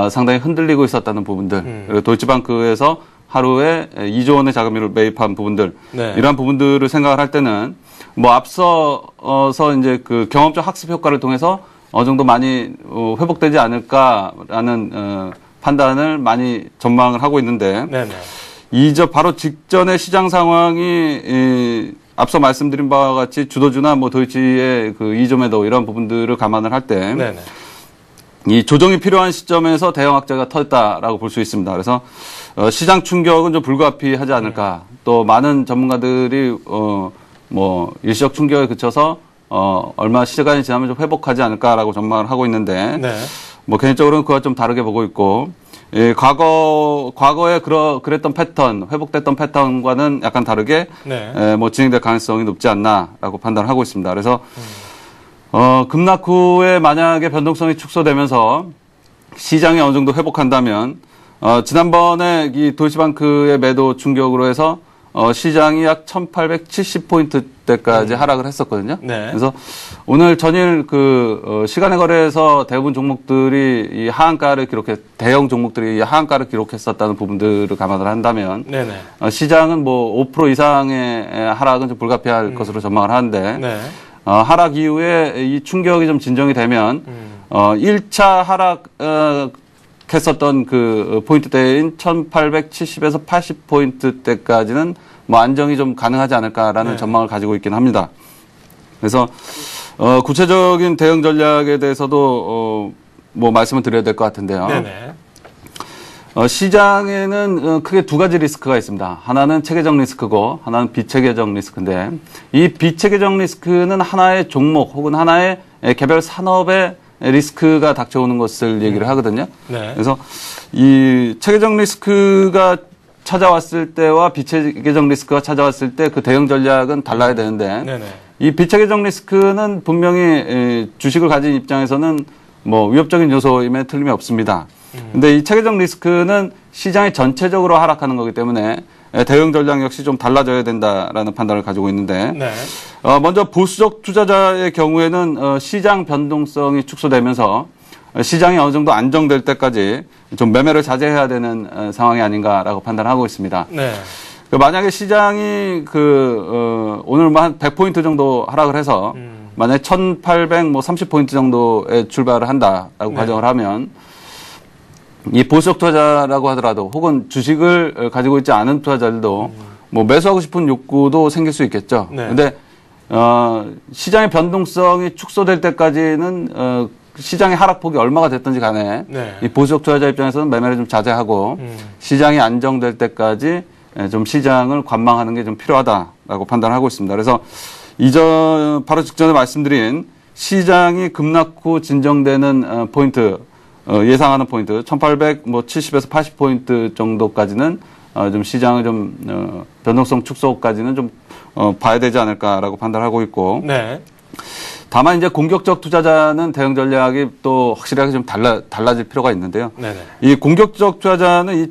상당히 흔들리고 있었다는 부분들, 그리고 도이치방크에서 하루에 2조 원의 자금을 매입한 부분들, 네. 이러한 부분들을 생각을 할 때는 뭐 앞서서 이제 그 경험적 학습 효과를 통해서 어느 정도 많이 회복되지 않을까라는 판단을 많이 전망을 하고 있는데, 네네. 바로 직전의 시장 상황이 앞서 말씀드린 바와 같이 주도주나 뭐 도이치의 그 2조 매도 이런 부분들을 감안을 할 때, 네네. 이 조정이 필요한 시점에서 대형 악재가 터졌다라고 볼 수 있습니다. 그래서 시장 충격은 좀 불가피하지 않을까. 또 많은 전문가들이 뭐 일시적 충격에 그쳐서 얼마 시간이 지나면 좀 회복하지 않을까라고 전망을 하고 있는데, 네. 뭐 개인적으로는 그와 좀 다르게 보고 있고, 과거에 그랬던 패턴, 회복됐던 패턴과는 약간 다르게 네. 뭐 진행될 가능성이 높지 않나라고 판단을 하고 있습니다. 그래서 급락 후에 만약에 변동성이 축소되면서 시장이 어느 정도 회복한다면 지난번에 이 도이치방크의 매도 충격으로 해서 시장이 약 1870포인트대까지 하락을 했었거든요. 네. 그래서 오늘 전일 시간의 거래에서 대부분 종목들이 이 하한가를 대형 종목들이 이 하한가를 기록했었다는 부분들을 감안을 한다면, 네네. 시장은 뭐 5% 이상의 하락은 좀 불가피할 것으로 전망을 하는데, 네. 하락 이후에 이 충격이 좀 진정이 되면, 1차 했었던 그 포인트대인 1870에서 80포인트대까지는 뭐 안정이 좀 가능하지 않을까라는 네. 전망을 전망을 가지고 있긴 합니다. 그래서 구체적인 대응 전략에 대해서도 뭐 말씀을 드려야 될 것 같은데요. 네네. 시장에는 크게 두 가지 리스크가 있습니다. 하나는 체계적 리스크고 하나는 비체계적 리스크인데, 이 비체계적 리스크는 하나의 종목 혹은 하나의 개별 산업의 리스크가 닥쳐오는 것을 얘기를 하거든요. 네. 그래서 이 체계적 리스크가 찾아왔을 때와 비체계적 리스크가 찾아왔을 때 그 대응 전략은 달라야 되는데, 네네. 이 비체계적 리스크는 분명히 주식을 가진 입장에서는 뭐 위협적인 요소임에 틀림이 없습니다. 근데 이 체계적 리스크는 시장이 전체적으로 하락하는 거기 때문에 대응 전략 역시 좀 달라져야 된다라는 판단을 가지고 있는데, 네. 먼저 보수적 투자자의 경우에는 시장 변동성이 축소되면서 시장이 어느 정도 안정될 때까지 좀 매매를 자제해야 되는 상황이 아닌가라고 판단하고 있습니다. 네. 만약에 시장이 오늘 한 100포인트 정도 하락을 해서 만약에 1830포인트 정도에 출발을 한다라고 네. 가정을 하면, 이 보수적 투자자라고 하더라도 혹은 주식을 가지고 있지 않은 투자자들도 뭐 매수하고 싶은 욕구도 생길 수 있겠죠. 네. 근데 시장의 변동성이 축소될 때까지는 시장의 하락폭이 얼마가 됐든지 간에 네. 이 보수적 투자자 입장에서는 매매를 좀 자제하고 시장이 안정될 때까지 좀 시장을 관망하는 게 좀 필요하다라고 판단하고 있습니다. 그래서 바로 직전에 말씀드린 시장이 급락 후 진정되는 포인트, 예상하는 포인트 1870에서 80포인트 정도까지는 좀 시장을 좀 변동성 축소까지는 좀 봐야 되지 않을까라고 판단하고 있고, 네. 다만 이제 공격적 투자자는 대응 전략이 또 확실하게 좀 달라질 필요가 있는데요. 네네. 이 공격적 투자자는 이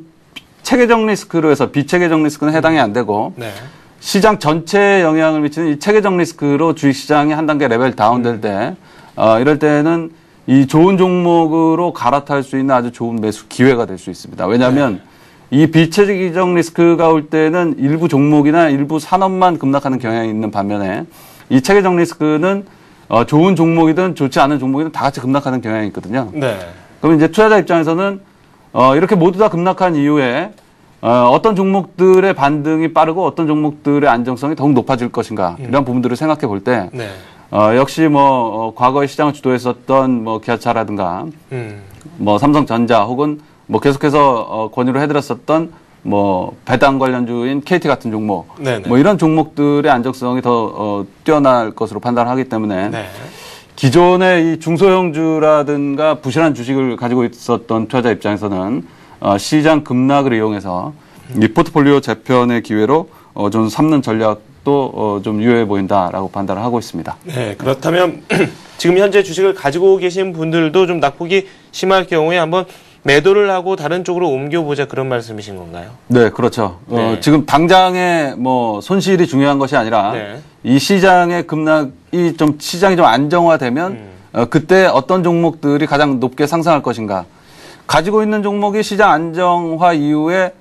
체계적 리스크로 해서 비체계적 리스크는 해당이 안 되고, 네. 시장 전체에 영향을 미치는 이 체계적 리스크로 주식시장이 한 단계 레벨 다운될 때, 이럴 때는 이 좋은 종목으로 갈아탈 수 있는 아주 좋은 매수 기회가 될 수 있습니다. 왜냐하면 이 비체계적 리스크가 올 때는 일부 종목이나 일부 산업만 급락하는 경향이 있는 반면에, 이 체계적 리스크는 좋은 종목이든 좋지 않은 종목이든 다 같이 급락하는 경향이 있거든요. 네. 그럼 이제 투자자 입장에서는 이렇게 모두 다 급락한 이후에 어떤 종목들의 반등이 빠르고 어떤 종목들의 안정성이 더욱 높아질 것인가, 이런 부분들을 생각해 볼 때, 네. 역시 뭐 과거의 시장을 주도했었던 뭐 기아차라든가 뭐 삼성전자 혹은 뭐 계속해서 권유를 해드렸었던 뭐 배당 관련주인 KT 같은 종목, 네네. 뭐 이런 종목들의 안정성이 더 뛰어날 것으로 판단하기 때문에 네. 기존의 이 중소형주라든가 부실한 주식을 가지고 있었던 투자자 입장에서는 시장 급락을 이용해서 이 포트폴리오 재편의 기회로 좀 삼는 전략도 좀 유효해 보인다라고 판단을 하고 있습니다. 네, 그렇다면 지금 현재 주식을 가지고 계신 분들도 좀 낙폭이 심할 경우에 한번 매도를 하고 다른 쪽으로 옮겨보자 그런 말씀이신 건가요? 네, 그렇죠. 네. 지금 당장의 뭐 손실이 중요한 것이 아니라 네. 이 시장의 급락이 좀 시장이 좀 안정화되면 그때 어떤 종목들이 가장 높게 상승할 것인가. 가지고 있는 종목이 시장 안정화 이후에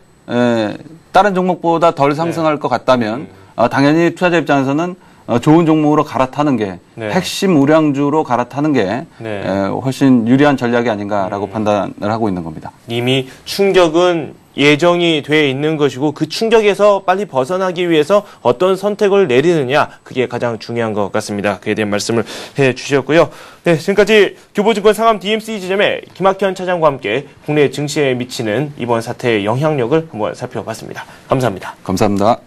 다른 종목보다 덜 상승할 것 같다면 당연히 투자자 입장에서는 좋은 종목으로 갈아타는 게 네. 핵심 우량주로 갈아타는 게 네. 훨씬 유리한 전략이 아닌가라고 판단을 하고 있는 겁니다. 이미 충격은 예정이 돼 있는 것이고 그 충격에서 빨리 벗어나기 위해서 어떤 선택을 내리느냐 그게 가장 중요한 것 같습니다. 그에 대한 말씀을 해주셨고요. 네, 지금까지 교보증권 상암 DMC 지점의 김학현 차장과 함께 국내 증시에 미치는 이번 사태의 영향력을 한번 살펴봤습니다. 감사합니다. 감사합니다.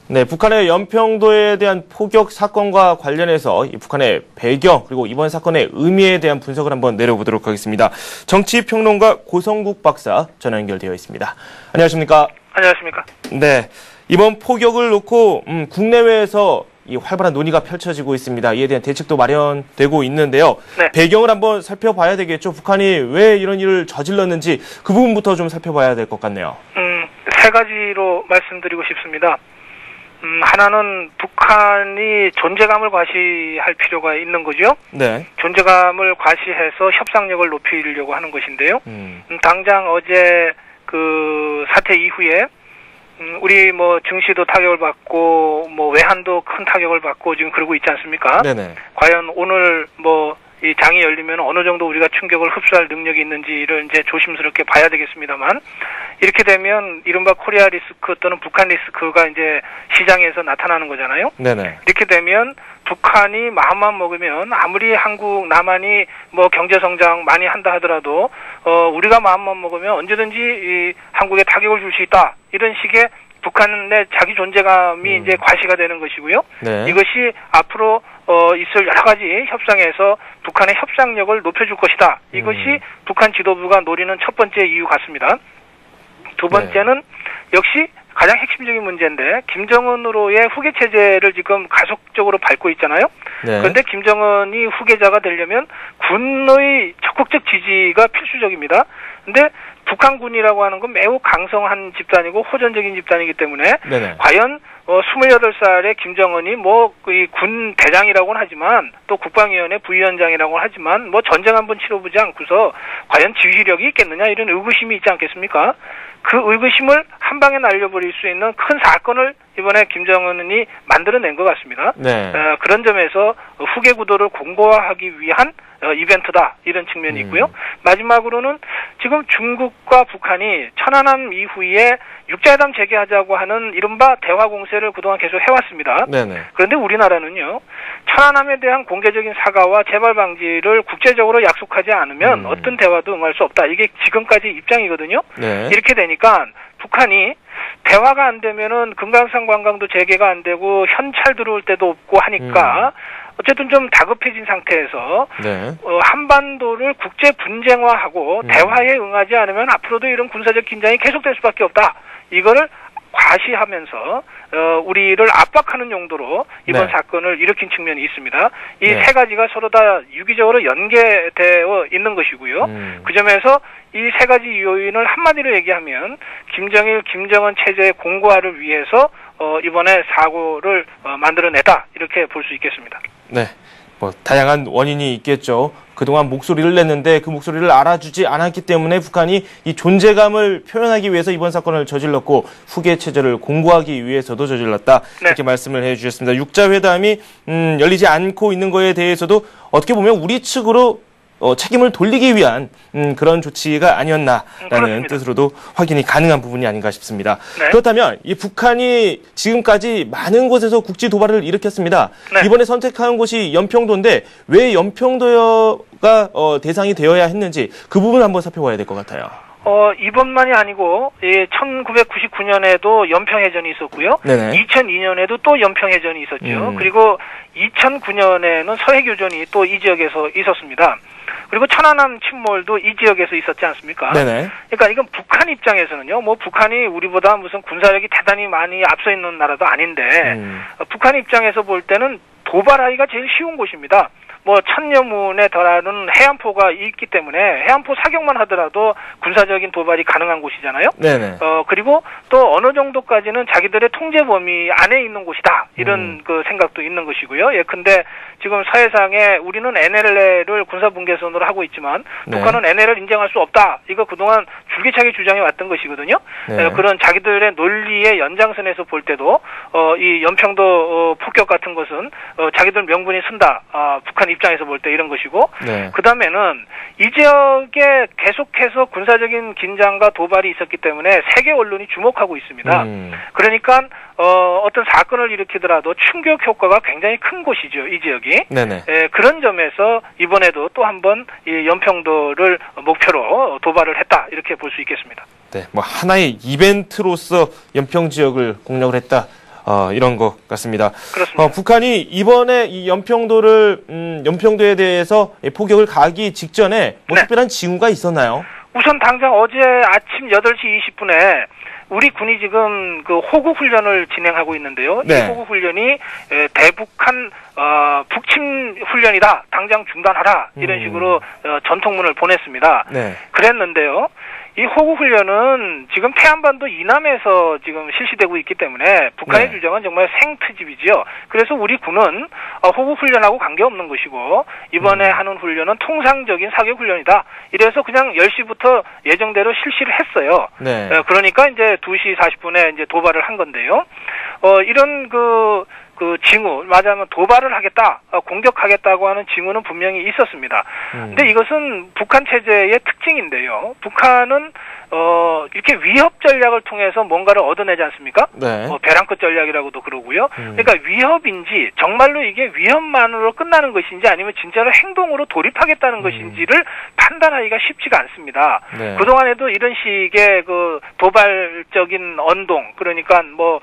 네, 북한의 연평도에 대한 포격 사건과 관련해서 이 북한의 배경 그리고 이번 사건의 의미에 대한 분석을 한번 내려보도록 하겠습니다. 정치평론가 고성국 박사 전화 연결되어 있습니다. 안녕하십니까? 안녕하십니까? 네, 이번 포격을 놓고 국내외에서 이 활발한 논의가 펼쳐지고 있습니다. 이에 대한 대책도 마련되고 있는데요. 네. 배경을 한번 살펴봐야 되겠죠. 북한이 왜 이런 일을 저질렀는지 그 부분부터 좀 살펴봐야 될 것 같네요. 세 가지로 말씀드리고 싶습니다. 하나는 북한이 존재감을 과시할 필요가 있는 거죠. 네. 존재감을 과시해서 협상력을 높이려고 하는 것인데요. 당장 어제 그 사태 이후에 우리 뭐 증시도 타격을 받고 뭐 외환도 큰 타격을 받고 지금 그러고 있지 않습니까? 네네. 과연 오늘 뭐 이 장이 열리면 어느 정도 우리가 충격을 흡수할 능력이 있는지를 이제 조심스럽게 봐야 되겠습니다만, 이렇게 되면 이른바 코리아 리스크 또는 북한 리스크가 이제 시장에서 나타나는 거잖아요. 네네. 이렇게 되면 북한이 마음만 먹으면 아무리 한국, 남한이 뭐 경제 성장 많이 한다 하더라도 우리가 마음만 먹으면 언제든지 이 한국에 타격을 줄 수 있다. 이런 식의 북한의 자기 존재감이 이제 과시가 되는 것이고요. 네. 이것이 앞으로 있을 여러 가지 협상에서 북한의 협상력을 높여줄 것이다. 이것이 북한 지도부가 노리는 첫 번째 이유 같습니다. 두 번째는 역시 가장 핵심적인 문제인데 김정은으로의 후계 체제를 지금 가속적으로 밟고 있잖아요. 네. 그런데 김정은이 후계자가 되려면 군의 적극적 지지가 필수적입니다. 근데 북한군이라고 하는 건 매우 강성한 집단이고 호전적인 집단이기 때문에 네네. 과연 28살의 김정은이 뭐 이 군 대장이라고는 하지만 또 국방위원회 부위원장이라고는 하지만 뭐 전쟁 한번 치러보지 않고서 과연 지휘력이 있겠느냐 이런 의구심이 있지 않겠습니까? 그 의구심을 한 방에 날려버릴 수 있는 큰 사건을 이번에 김정은이 만들어낸 것 같습니다. 네. 그런 점에서 후계 구도를 공고화하기 위한 이벤트다 이런 측면이 있고요. 마지막으로는 지금 중국과 북한이 천안함 이후에 육자회담 재개하자고 하는 이른바 대화 공세를 그동안 계속 해왔습니다. 네네. 그런데 우리나라는요, 천안함에 대한 공개적인 사과와 재발 방지를 국제적으로 약속하지 않으면 어떤 대화도 응할 수 없다. 이게 지금까지 입장이거든요. 네. 이렇게 되니까 북한이 대화가 안 되면은 금강산 관광도 재개가 안 되고 현찰 들어올 때도 없고 하니까 어쨌든 좀 다급해진 상태에서 네. 한반도를 국제 분쟁화하고 대화에 응하지 않으면 앞으로도 이런 군사적 긴장이 계속될 수밖에 없다. 이거를 과시하면서 우리를 압박하는 용도로 이번 네. 사건을 일으킨 측면이 있습니다. 이 네. 세 가지가 서로 다 유기적으로 연계되어 있는 것이고요. 그 점에서 이 세 가지 요인을 한마디로 얘기하면 김정일, 김정은 체제의 공고화를 위해서 이번에 사고를 만들어내다 이렇게 볼 수 있겠습니다. 네. 뭐 다양한 원인이 있겠죠. 그동안 목소리를 냈는데 그 목소리를 알아주지 않았기 때문에 북한이 이 존재감을 표현하기 위해서 이번 사건을 저질렀고 후계 체제를 공고하기 위해서도 저질렀다. 네. 이렇게 말씀을 해주셨습니다. 육자회담이 열리지 않고 있는 거에 대해서도 어떻게 보면 우리 측으로 책임을 돌리기 위한 그런 조치가 아니었나라는 그렇습니다. 뜻으로도 확인이 가능한 부분이 아닌가 싶습니다. 네. 그렇다면 이 북한이 지금까지 많은 곳에서 국지 도발을 일으켰습니다. 네. 이번에 선택한 곳이 연평도인데 왜 연평도가 대상이 되어야 했는지 그 부분 한번 살펴봐야 될 것 같아요. 이번만이 아니고, 1999년에도 연평해전이 있었고요. 네네. 2002년에도 또 연평해전이 있었죠. 그리고 2009년에는 서해교전이 또 이 지역에서 있었습니다. 그리고 천안함 침몰도 이 지역에서 있었지 않습니까? 네네. 그러니까 이건 북한 입장에서는요, 뭐 북한이 우리보다 무슨 군사력이 대단히 많이 앞서 있는 나라도 아닌데, 북한 입장에서 볼 때는 도발하기가 제일 쉬운 곳입니다. 뭐 1000여 문에 달하는 해안포가 있기 때문에 해안포 사격만 하더라도 군사적인 도발이 가능한 곳이잖아요. 네네. 그리고 또 어느 정도까지는 자기들의 통제 범위 안에 있는 곳이다. 이런 그 생각도 있는 것이고요. 예컨대 지금 사회상에 우리는 NLL을 군사분계선으로 하고 있지만 네. 북한은 NLL을 인정할 수 없다. 이거 그동안 줄기차게 주장해 왔던 것이거든요. 네. 그런 자기들의 논리의 연장선에서 볼 때도 이 연평도 폭격 같은 것은 자기들 명분이 쓴다. 북한 입장에서 볼 때 이런 것이고 네. 그다음에는 이 지역에 계속해서 군사적인 긴장과 도발이 있었기 때문에 세계 언론이 주목하고 있습니다. 그러니까 어떤 사건을 일으키더라도 충격 효과가 굉장히 큰 곳이죠. 이 지역이. 네네. 그런 점에서 이번에도 또 한 번 이 연평도를 목표로 도발을 했다. 이렇게 볼 수 있겠습니다. 네, 뭐 하나의 이벤트로서 연평 지역을 공략을 했다. 이런 것 같습니다. 그렇습니다. 북한이 이번에 이 연평도에 대해서 포격을 가기 직전에 뭐 네. 특별한 징후가 있었나요? 우선 당장 어제 아침 8시 20분에 우리 군이 지금 그 호구 훈련을 진행하고 있는데요. 네. 이 호구 훈련이 대북한 북침 훈련이다. 당장 중단하라. 이런 식으로 전통문을 보냈습니다. 네. 그랬는데요. 이 호구 훈련은 지금 태안반도 이남에서 지금 실시되고 있기 때문에 북한의 네. 주장은 정말 생트집이지요. 그래서 우리 군은 호구 훈련하고 관계없는 것이고 이번에 하는 훈련은 통상적인 사격 훈련이다. 이래서 그냥 10시부터 예정대로 실시를 했어요. 네. 그러니까 이제 2시 40분에 이제 도발을 한 건데요. 이런 그 징후, 말하자면 도발을 하겠다, 공격하겠다고 하는 징후는 분명히 있었습니다. 근데 이것은 북한 체제의 특징인데요. 북한은 이렇게 위협 전략을 통해서 뭔가를 얻어내지 않습니까? 네. 벼랑끝 전략이라고도 그러고요. 그러니까 위협인지 정말로 이게 위협만으로 끝나는 것인지 아니면 진짜로 행동으로 돌입하겠다는 것인지를 판단하기가 쉽지가 않습니다. 네. 그동안에도 이런 식의 그 도발적인 언동, 그러니까 뭐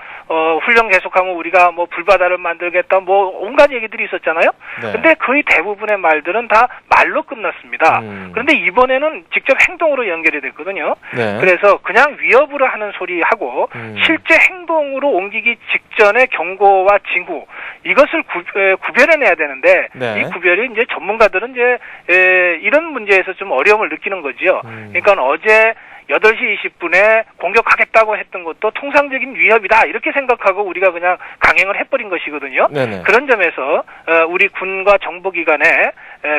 훈련 계속하면 우리가 뭐 불바다를 만들겠다, 뭐 온갖 얘기들이 있었잖아요. 네. 근데 거의 대부분의 말들은 다 말로 끝났습니다. 그런데 이번에는 직접 행동으로 연결이 됐거든요. 네. 그래서 그냥 위협으로 하는 소리하고 실제 행동으로 옮기기 직전의 경고와 징후 이것을 구별해내야 되는데 네. 이 구별이 이제 전문가들은 이제 이런 문제에서 좀 어려움을 느끼는 거지요. 그러니까 어제 8시 20분에 공격하겠다고 했던 것도 통상적인 위협이다 이렇게 생각하고 우리가 그냥 강행을 해버린 것이거든요. 네네. 그런 점에서 우리 군과 정보기관의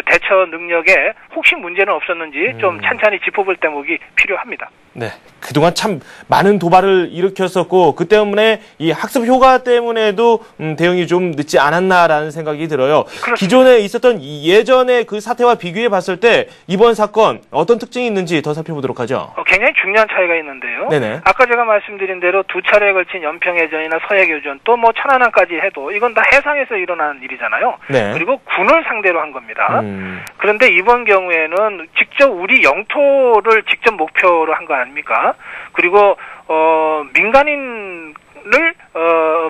대처 능력에 혹시 문제는 없었는지 좀 찬찬히 짚어볼 대목이 필요합니다. 네. 그동안 참 많은 도발을 일으켰었고 그 때문에 이 학습 효과 때문에도 대응이 좀 늦지 않았나라는 생각이 들어요. 그렇습니다. 기존에 있었던 이 예전의 그 사태와 비교해 봤을 때 이번 사건 어떤 특징이 있는지 더 살펴보도록 하죠. 굉장히 중요한 차이가 있는데요. 네네. 아까 제가 말씀드린 대로 2차례에 걸친 연평해전이나 서해교전 또 뭐 천안함까지 해도 이건 다 해상에서 일어난 일이잖아요. 네. 그리고 군을 상대로 한 겁니다. 그런데 이번 경우에는 직접 우리 영토를 직접 목표로 한 거 아닙니까? 그리고 민간인을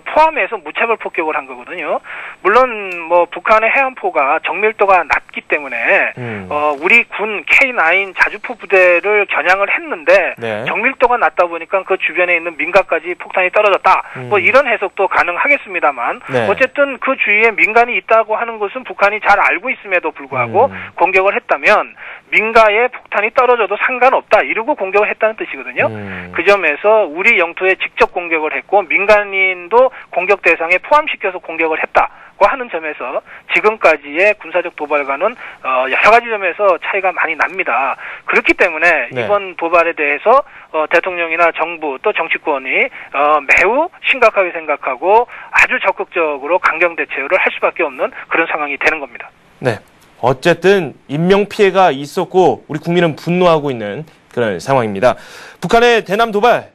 포함해서 무차별 폭격을 한 거거든요. 물론 뭐 북한의 해안포가 정밀도가 낮기 때문에 우리 군 K9 자주포 부대를 겨냥을 했는데 네. 정밀도가 낮다 보니까 그 주변에 있는 민가까지 폭탄이 떨어졌다. 뭐 이런 해석도 가능하겠습니다만 네. 어쨌든 그 주위에 민간이 있다고 하는 것은 북한이 잘 알고 있음에도 불구하고 공격을 했다면 민가에 폭탄이 떨어져도 상관없다. 이러고 공격을 했다는 뜻이거든요. 그 점에서 우리 영토에 직접 공격을 했고 민간인도 공격 대상에 포함시켜서 공격을 했다고 하는 점에서 지금까지의 군사적 도발과는 여러 가지 점에서 차이가 많이 납니다. 그렇기 때문에 네. 이번 도발에 대해서 대통령이나 정부 또 정치권이 매우 심각하게 생각하고 아주 적극적으로 강경 대처를 할 수밖에 없는 그런 상황이 되는 겁니다. 네. 어쨌든 인명피해가 있었고 우리 국민은 분노하고 있는 그런 상황입니다. 북한의 대남 도발,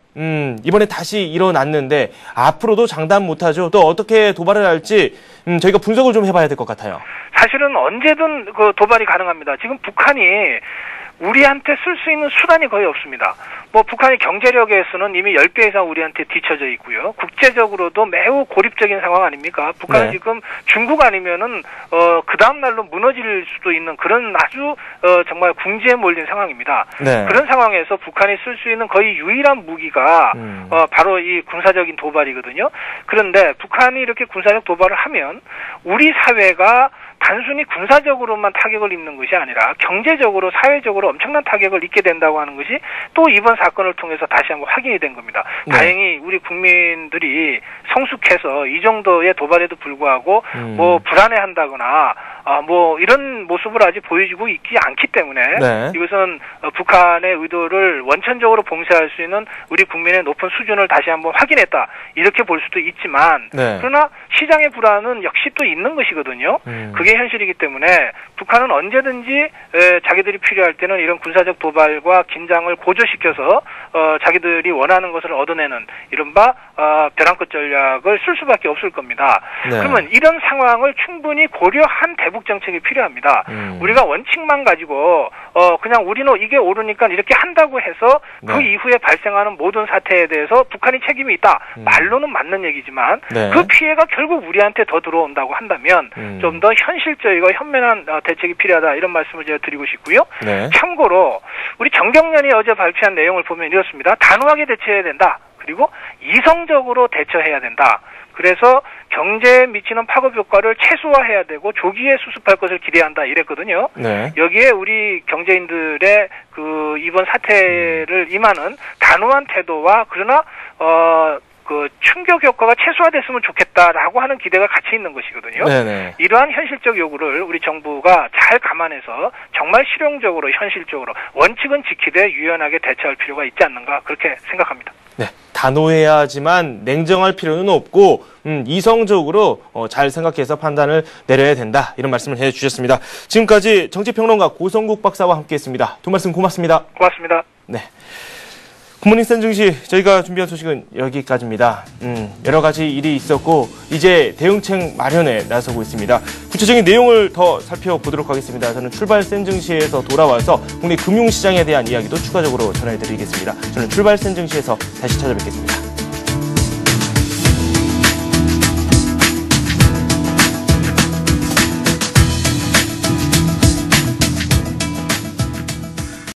이번에 다시 일어났는데 앞으로도 장담 못하죠. 또 어떻게 도발을 할지 저희가 분석을 좀 해봐야 될 것 같아요. 사실은 언제든 그 도발이 가능합니다. 지금 북한이 우리한테 쓸 수 있는 수단이 거의 없습니다. 뭐 북한의 경제력에서는 이미 10배 이상 우리한테 뒤처져 있고요. 국제적으로도 매우 고립적인 상황 아닙니까? 북한은 네. 지금 중국 아니면은 그 다음 날로 무너질 수도 있는 그런 아주 정말 궁지에 몰린 상황입니다. 네. 그런 상황에서 북한이 쓸 수 있는 거의 유일한 무기가 바로 이 군사적인 도발이거든요. 그런데 북한이 이렇게 군사적 도발을 하면 우리 사회가 단순히 군사적으로만 타격을 입는 것이 아니라 경제적으로 사회적으로 엄청난 타격을 입게 된다고 하는 것이 또 이번 사건을 통해서 다시 한번 확인이 된 겁니다. 네. 다행히 우리 국민들이 성숙해서 이 정도의 도발에도 불구하고 뭐 불안해한다거나 뭐 이런 모습을 아직 보여주고 있지 않기 때문에 네. 이것은 북한의 의도를 원천적으로 봉쇄할 수 있는 우리 국민의 높은 수준을 다시 한번 확인했다 이렇게 볼 수도 있지만 네. 그러나 시장의 불안은 역시 또 있는 것이거든요. 그게 현실이기 때문에 북한은 언제든지 자기들이 필요할 때는 이런 군사적 도발과 긴장을 고조시켜서 자기들이 원하는 것을 얻어내는 이른바 벼랑 끝 전략을 쓸 수밖에 없을 겁니다. 네. 그러면 이런 상황을 충분히 고려한 대북 정책이 필요합니다. 우리가 원칙만 가지고 그냥 우리는 이게 옳으니까 이렇게 한다고 해서 그 네. 이후에 발생하는 모든 사태에 대해서 북한이 책임이 있다. 말로는 맞는 얘기지만 네. 그 피해가 결국 우리한테 더 들어온다고 한다면 좀 더 현실적이고 현명한 대책이 필요하다 이런 말씀을 제가 드리고 싶고요. 네. 참고로 우리 정경련이 어제 발표한 내용을 보면 이렇습니다. 단호하게 대처해야 된다. 그리고 이성적으로 대처해야 된다. 그래서 경제에 미치는 파급 효과를 최소화해야 되고 조기에 수습할 것을 기대한다 이랬거든요. 네. 여기에 우리 경제인들의 그 이번 사태를 임하는 단호한 태도와 그러나 그 충격 효과가 최소화됐으면 좋겠다라고 하는 기대가 같이 있는 것이거든요. 네네. 이러한 현실적 요구를 우리 정부가 잘 감안해서 정말 실용적으로 현실적으로 원칙은 지키되 유연하게 대처할 필요가 있지 않는가 그렇게 생각합니다. 네, 단호해야 하지만 냉정할 필요는 없고 이성적으로 잘 생각해서 판단을 내려야 된다. 이런 말씀을 해주셨습니다. 지금까지 정치평론가 고성국 박사와 함께했습니다. 두 말씀 고맙습니다. 고맙습니다. 네. 굿모닝 센증시 저희가 준비한 소식은 여기까지입니다. 여러 가지 일이 있었고 이제 대응책 마련에 나서고 있습니다. 구체적인 내용을 더 살펴보도록 하겠습니다. 저는 출발 센증시에서 돌아와서 국내 금융시장에 대한 이야기도 추가적으로 전해드리겠습니다. 저는 출발 센증시에서 다시 찾아뵙겠습니다.